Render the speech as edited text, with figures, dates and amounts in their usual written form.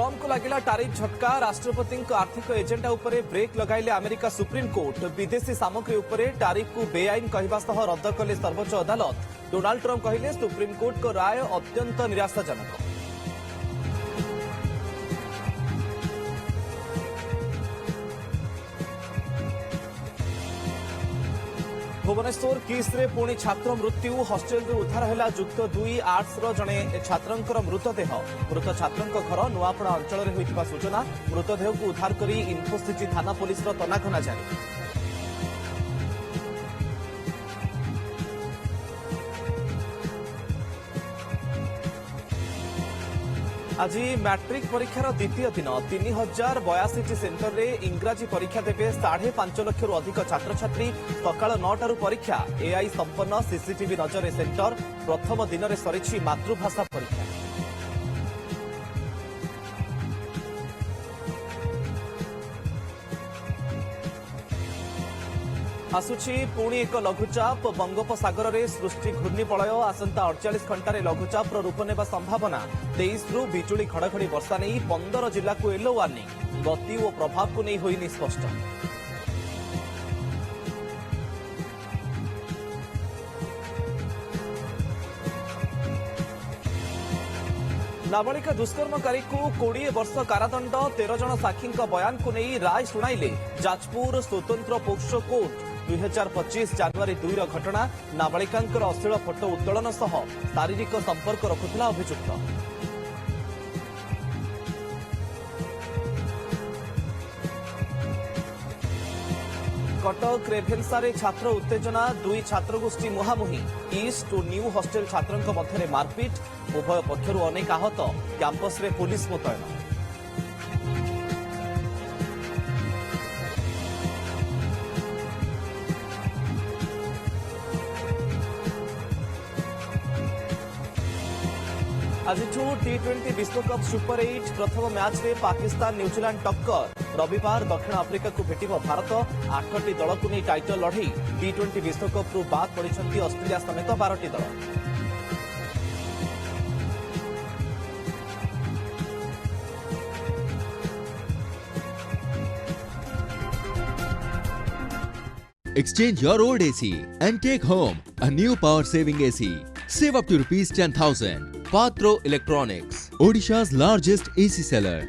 Trump को लगिला tariff झटका राष्ट्रपति आर्थिक एजेंडा उपरे ब्रेक लगाइले अमेरिका सुप्रीम कोर्ट विदेशी सामग्री उपरे टारिफ को बेआईन कहवा सह रद्द कले सर्वोच्च अदालत। डोनाल्ड ट्रम्प कहले सुप्रीम कोर्ट को राय अत्यंत निराशाजनक। भुवनेश्वर किस्रे पुणी छात्र मृत्यु हॉस्टेल उद्धार है युक्त 2 आर्ट्स जड़े छात्र मृतदेह। मृत छात्र घर नुआपड़ा अंचल में होता सूचना। मृतदेह को उद्धार कर इन्फोसिटी थाना पुलिस तनाघना जारी। आज मैट्रिक परीक्षार द्वितीय दिन 3082 सेंटर में इंग्राजी परीक्षा देवे 5.5 लाख अधिक छात्र छात्री। सकाल 9 परीक्षा एआई संपन्न सीसीटीवी नजर सेंटर। प्रथम दिन में सरी मातृभाषा परीक्षा। आसुची पुणी एक लघुचाप बंगोपसागर में सृष्टि घूर्णिपलय। आसंता 48 घंटे लघुचाप रूप नेबा संभावना। 23 रु बिजुली घड़घड़ी वर्षा नहीं 15 जिला को येलो वार्निंग। गति और प्रभाव को नहीं होइनि स्पष्ट। नाबालिका दुष्कर्मकारी को 20 वर्ष कारादंड। 13 जन साक्षी बयान को नहीं राय शुणाइले जाजपुर स्वतंत्र पोक्सो कोर्ट। 2025 जनवरी 2 घटना। नाबालिका अश्लील फोटो उत्तोलन सह शारीरिक संपर्क रखुला अभियुक्त। कटक रेभेन्सा छात्र उत्तेजना। 2 छात्रगोष्ठी मुहांमुही। ईस्ट और न्यू हॉस्टेल छात्रों मध्य मारपिट। उभय पक्षर अनेक आहत। कैंपस रे पुलिस मुतयन। आज T20 विश्वकप सुपर 8 प्रथम मैच में पाकिस्तान न्यूजीलैंड टक्कर। रविवार दक्षिण आफ्रिका को भेट भारत। 8टी दल को नहीं टाइटल लड़ई। T20 विश्वकप रु बाद पड़ी ऑस्ट्रेलिया समेत 12टी दल। Exchange your old AC and take home a new power saving AC. Save up to rupees 10,000. Patro Electronics, Odisha's largest AC seller.